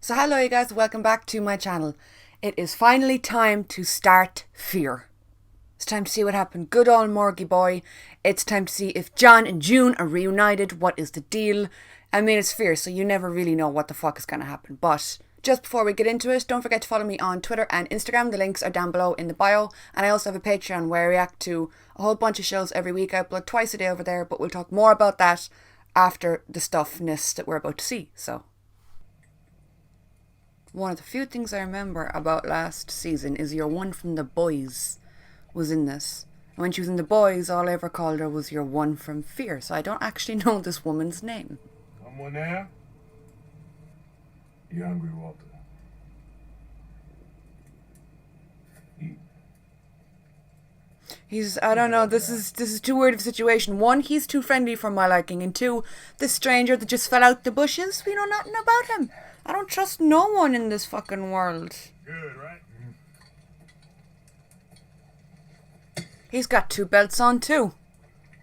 So hello you guys, welcome back to my channel. It is finally time to start Fear. It's time to see what happened. Good old Morgie boy. It's time to see if John and June are reunited. What is the deal? I mean, it's Fear, so you never really know what the fuck is going to happen. But just before we get into it, don't forget to follow me on Twitter and Instagram. The links are down below in the bio. And I also have a Patreon where I react to a whole bunch of shows every week. I upload twice a day over there, but we'll talk more about that after the stuffness that we're about to see. So one of the few things I remember about last season is your one from The Boys was in this. And when she was in The Boys, all I ever called her was your one from Fear. So I don't actually know this woman's name. Someone there? You hungry, Walter? Eat. I don't know, this is too weird of a situation. One, he's too friendly for my liking. And two, this stranger that just fell out the bushes, we know nothing about him. I don't trust no one in this fucking world. Good, right? He's got two belts on too.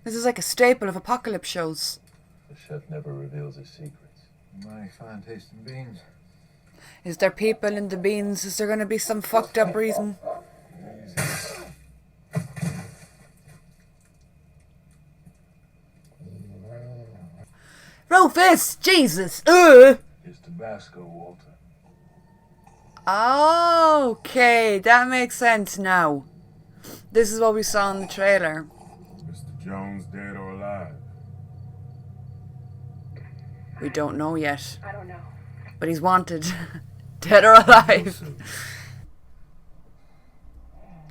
This is like a staple of apocalypse shows. The chef never reveals his secrets. My fine tasting beans. Is there people in the beans? Is there gonna be some fucked up reason? Rufus! Jesus! It's Tabasco, Walter. Okay, that makes sense now. This is what we saw in the trailer. Mr. Jones dead or alive? We don't know yet. I don't know. But he's wanted. Dead or alive.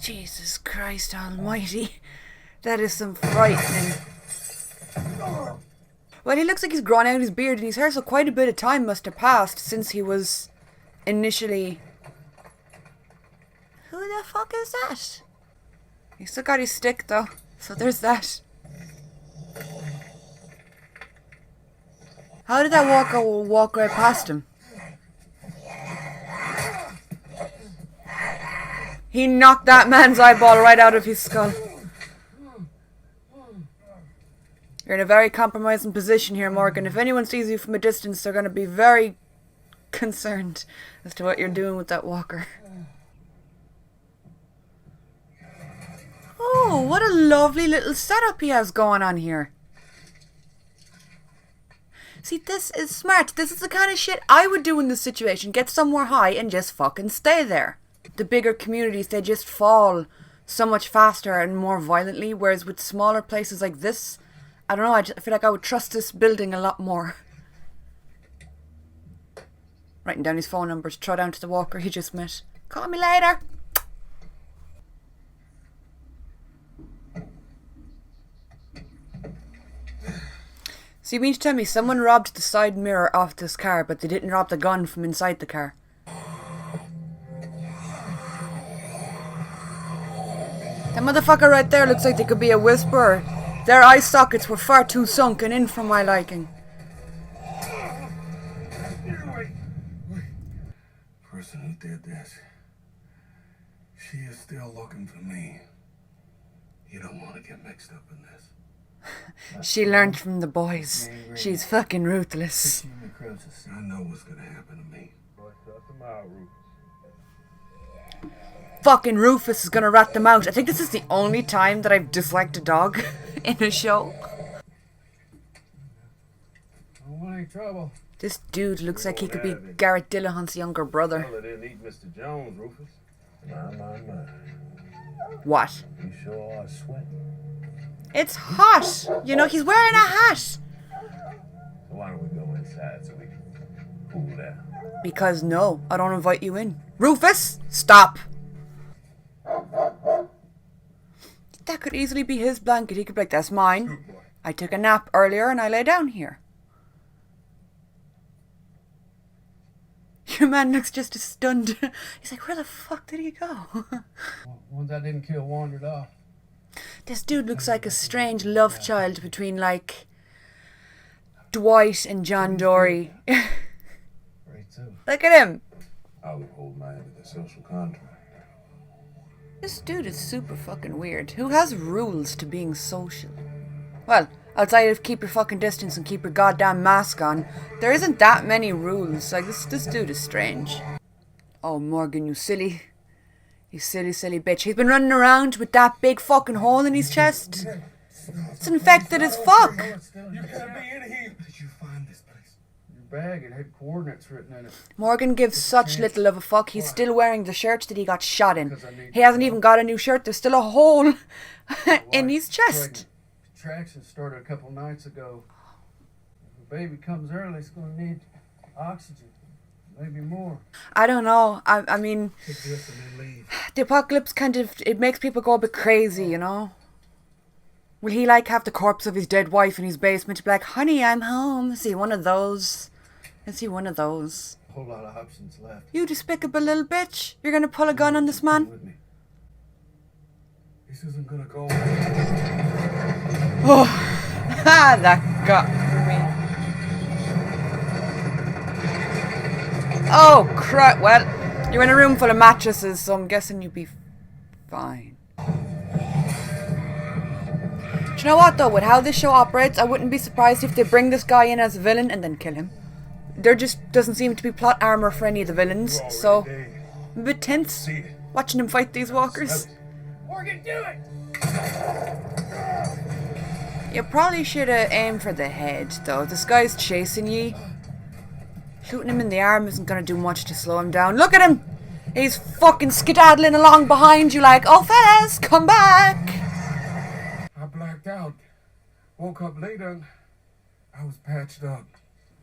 Jesus Christ almighty. That is some frightening. Well, he looks like he's grown out his beard and his hair, so quite a bit of time must have passed since he was initially... Who the fuck is that? He's still got his stick though, so there's that. How did that walker walk right past him? He knocked that man's eyeball right out of his skull. You're in a very compromising position here, Morgan. If anyone sees you from a distance, they're going to be very concerned as to what you're doing with that walker. Oh, what a lovely little setup he has going on here. See, this is smart. This is the kind of shit I would do in this situation. Get somewhere high and just fucking stay there. The bigger communities, they just fall so much faster and more violently, whereas with smaller places like this, I don't know, I feel like I would trust this building a lot more. Writing down his phone numbers, throw down to the walker he just met. Call me later. So you mean to tell me someone robbed the side mirror off this car, but they didn't rob the gun from inside the car? That motherfucker right there looks like they could be a whisperer. Their eye sockets were far too sunken in for my liking. Person who did this. She is still looking for me. You don't want to get mixed up in this. She learned from The Boys. She's fucking ruthless. I know what's gonna happen to me. Fucking Rufus is gonna rat them out. I think this is the only time that I've disliked a dog in a show. Don't want any trouble. This dude looks like he could be Garrett Dillahunt's younger brother. Well, they didn't eat Mr. Jones, Rufus. My. What? You sure are sweating. It's hot! You know, he's wearing a hat! So why don't we go inside so we can cool down? Because no, I don't invite you in. Rufus! Stop! That could easily be his blanket. He could be like, that's mine. I took a nap earlier and I lay down here. Your man looks just as stunned. He's like, where the fuck did he go? Ones I didn't kill wandered off. This dude looks like a strange love child between, like, Dwight and John Dory. Right too. Look at him. I would hold my end of the social contract. This dude is super fucking weird. Who has rules to being social? Well, Outside of keep your fucking distance and keep your goddamn mask on, there isn't that many rules. Like, this dude is strange. Oh, Morgan, you silly. You silly, silly bitch. He's been running around with that big fucking hole in his chest. It's infected as fuck. You can't be in here. Did you find this place? Your bag, it had coordinates written in it. Morgan gives such little of a fuck. He's still wearing the shirt that he got shot in. He hasn't even got a new shirt. There's still a hole in his chest. Contraction started a couple nights ago. If the baby comes early, it's going to need oxygen. Maybe more. I don't know. I mean, Take this and then leave. the apocalypse kind of, it makes people go a bit crazy, you know? Will he like have the corpse of his dead wife in his basement to be like, honey, I'm home? Is he one of those? Is he one of those? A whole lot of options left. You despicable little bitch. You're gonna pull a gun on this Come man? with me. This isn't gonna go. Oh, that got me. Oh, crap. Well, you're in a room full of mattresses, so I'm guessing you'll be fine. Do you know what, though? With how this show operates, I wouldn't be surprised if they bring this guy in as a villain and then kill him. There just doesn't seem to be plot armor for any of the villains, so I'm a bit tense watching him fight these walkers. Morgan, do it! You probably should have aimed for the head, though. This guy's chasing ye. Shooting him in the arm isn't going to do much to slow him down. Look at him! He's fucking skedaddling along behind you like, oh, fellas, come back! I blacked out. Woke up later and I was patched up.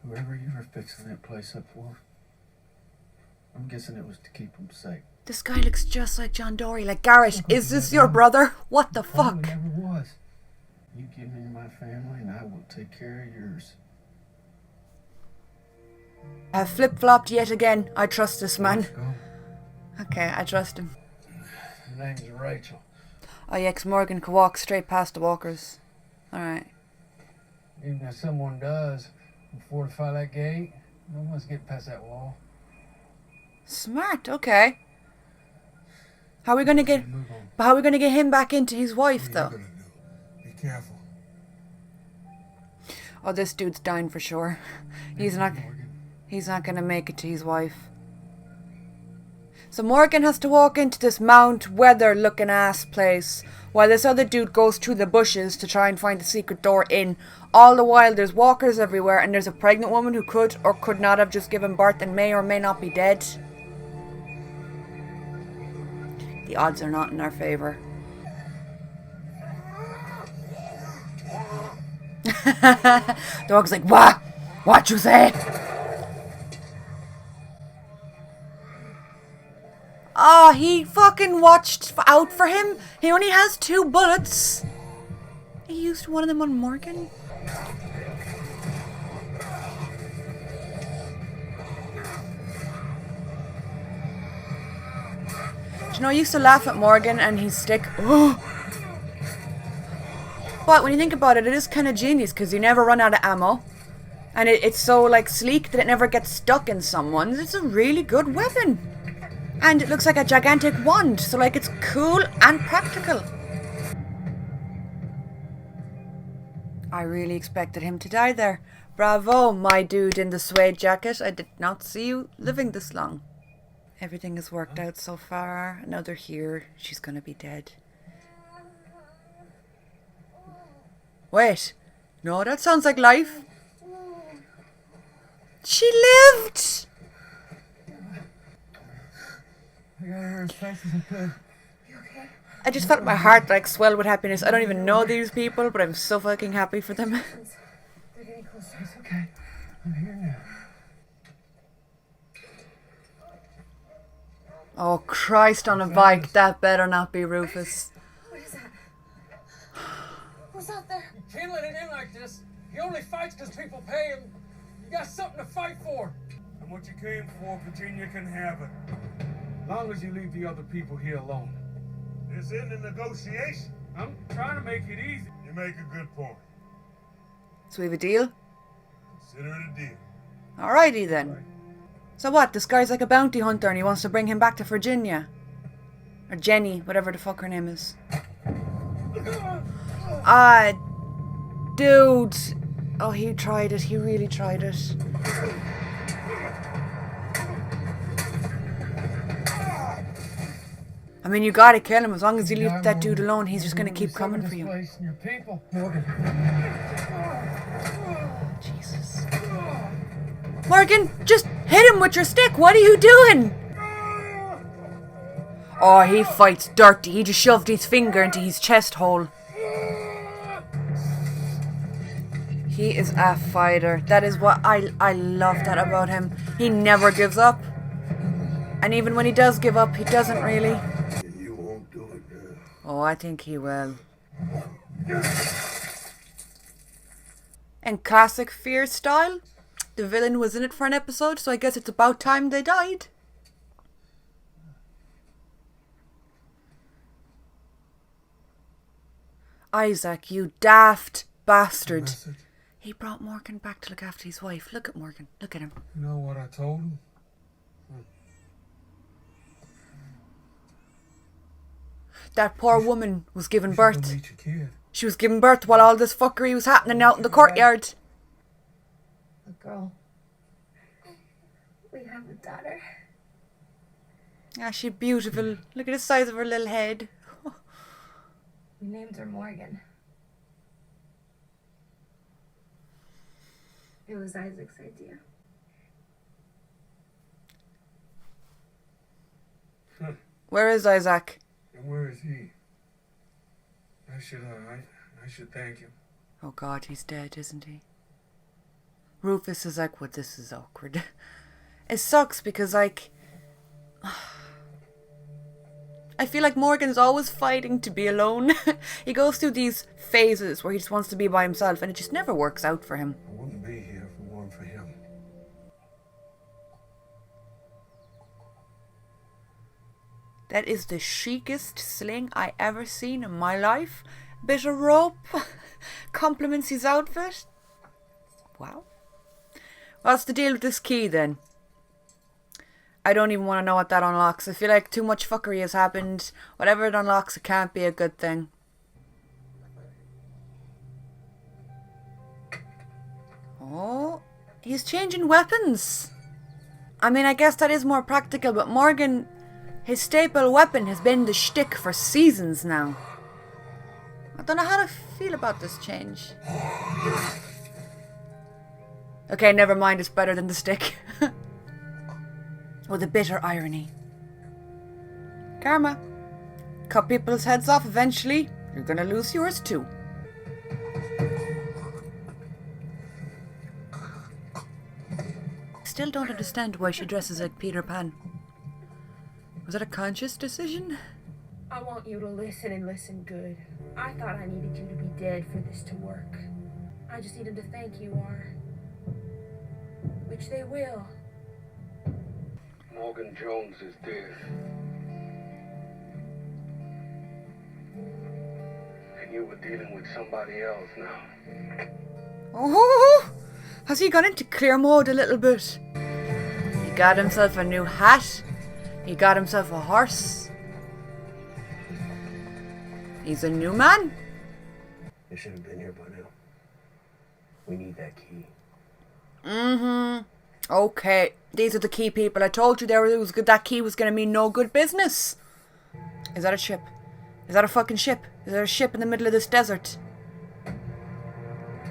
Whoever you were fixing that place up for, I'm guessing it was to keep him safe. This guy looks just like John Dory. Like, Garrett, is this your brother? What the Oh, fuck? it never was. You give me my family and I will take care of yours. I've flip-flopped yet again. I trust this man. Let's go. Okay, I trust him. Her name's Rachel. Oh yeah, 'cause Morgan could walk straight past the walkers. Alright. Even if someone does, we'll fortify that gate. No one's getting past that wall. Smart, okay. How are we gonna get Move on. how are we gonna get him back into his wife What are though? you gonna do? Be careful. Oh, this dude's dying for sure. He's not gonna make it to his wife. So Morgan has to walk into this Mount Weather looking ass place while this other dude goes through the bushes to try and find the secret door in. All the while there's walkers everywhere and there's a pregnant woman who could or could not have just given birth and may or may not be dead. The odds are not in our favour. The dog's like, what? What you say? Oh, he fucking watched out for him. He only has 2 bullets. He used one of them on Morgan. Do you know, I used to laugh at Morgan and his stick. But when you think about it, it is kind of genius because you never run out of ammo. And it's so like sleek that it never gets stuck in someone. It's a really good weapon. And it looks like a gigantic wand, so like it's cool and practical. I really expected him to die there. Bravo, my dude in the suede jacket. I did not see you living this long. Everything has worked out so far. Now they're here. She's gonna be dead. Wait. No, that sounds like life. She lived! I got her as fast as I could. I just felt my heart like swell with happiness. I don't even know these people, but I'm so fucking happy for them. They're getting closer. It's okay. I'm here now. Oh, Christ on a bike. That better not be Rufus. What is that? Who's out there? You can't let it in like this. He only fights because people pay him. You got something to fight for. And what you came for, Virginia can have it. Long as you leave the other people here alone. This isn't a negotiation. I'm trying to make it easy. You make a good point. So we have a deal? Consider it a deal. Alrighty then. So what? This guy's like a bounty hunter and he wants to bring him back to Virginia. Or Jenny, whatever the fuck her name is. dude. Oh, he tried it. He really tried it. I mean, you gotta kill him. As long as you leave that dude alone, he's just gonna keep coming for you. Your people, Morgan. Jesus. Morgan, just hit him with your stick. What are you doing? Oh, he fights dirty. He just shoved his finger into his chest hole. He is a fighter. That is what I love that about him. He never gives up. And even when he does give up, he doesn't really. You won't do it, girl. Oh, I think he will. In classic Fear style, the villain was in it for an episode, so I guess it's about time they died. Isaac, you daft bastard. Message. He brought Morgan back to look after his wife. Look at Morgan. Look at him. You know what I told him? That poor woman was giving You should go birth. meet your kid. She was giving birth while all this fuckery was happening out in the courtyard. A girl. We have a daughter. Ah, she's beautiful. Look at the size of her little head. We named her Morgan. It was Isaac's idea. Where is Isaac? And where is he? I should thank him. Oh God, he's dead, isn't he? Rufus is like, well, this is awkward. It sucks because, like, I feel like Morgan's always fighting to be alone. He goes through these phases where he just wants to be by himself and it just never works out for him. I wouldn't be here if it weren't for him. That is the chicest sling I ever seen in my life. Bit of rope. Compliments his outfit. Wow. What's the deal with this key then? I don't even want to know what that unlocks. I feel like too much fuckery has happened. Whatever it unlocks, it can't be a good thing. Oh, he's changing weapons. I mean, I guess that is more practical, but Morgan, his staple weapon has been the shtick for seasons now. I don't know how to feel about this change. Okay, never mind, it's better than the stick. With a bitter irony. Karma. Cut people's heads off eventually. You're gonna lose yours too. Still don't understand why she dresses like Peter Pan. Was that a conscious decision? I want you to listen and listen good. I thought I needed you to be dead for this to work. I just needed to thank you, R. Which they will. Morgan Jones is dead. And you were dealing with somebody else now. Oh, has he gone into clear mode a little bit? He got himself a new hat. He got himself a horse. He's a new man. They should have been here by now. We need that key. Okay, these are the key people. I told you that key was going to mean no good business. Is that a ship? Is that a fucking ship? Is there a ship in the middle of this desert?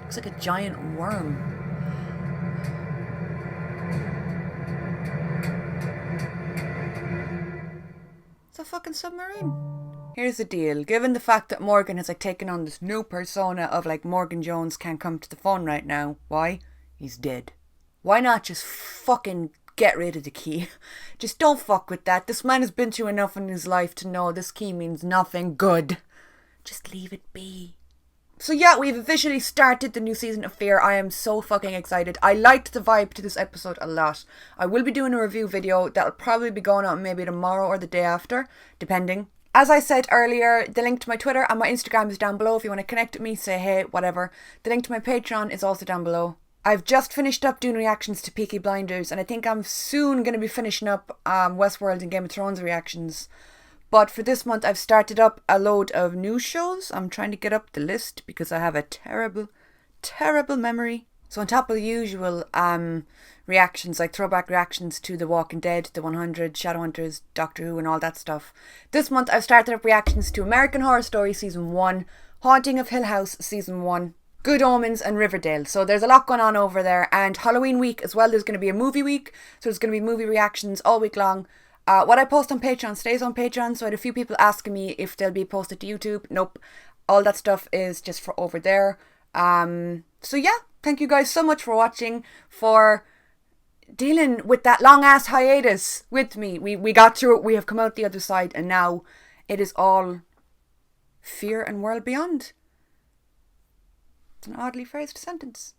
Looks like a giant worm. It's a fucking submarine. Here's the deal. Given the fact that Morgan has like taken on this new persona of like Morgan Jones can't come to the phone right now. Why? He's dead. Why not just fucking get rid of the key? Just don't fuck with that. This man has been through enough in his life to know this key means nothing good. Just leave it be. So yeah, we've officially started the new season of Fear. I am so fucking excited. I liked the vibe to this episode a lot. I will be doing a review video that'll probably be going out maybe tomorrow or the day after, depending. As I said earlier, the link to my Twitter and my Instagram is down below. If you want to connect with me, say hey, whatever. The link to my Patreon is also down below. I've just finished up doing reactions to Peaky Blinders, and I think I'm soon going to be finishing up Westworld and Game of Thrones reactions. But for this month, I've started up a load of new shows. I'm trying to get up the list because I have a terrible, terrible memory. So on top of the usual reactions, like throwback reactions to The Walking Dead, The 100, Shadowhunters, Doctor Who and all that stuff, this month I've started up reactions to American Horror Story Season 1, Haunting of Hill House Season 1, Good Omens and Riverdale. So there's a lot going on over there. And Halloween week as well, there's going to be a movie week. So there's going to be movie reactions all week long. What I post on Patreon stays on Patreon. So I had a few people asking me if they'll be posted to YouTube. Nope. All that stuff is just for over there. So yeah, thank you guys so much for watching, for dealing with that long ass hiatus with me. We got through it. We have come out the other side, and now it is all fear and world beyond. It's an oddly phrased sentence.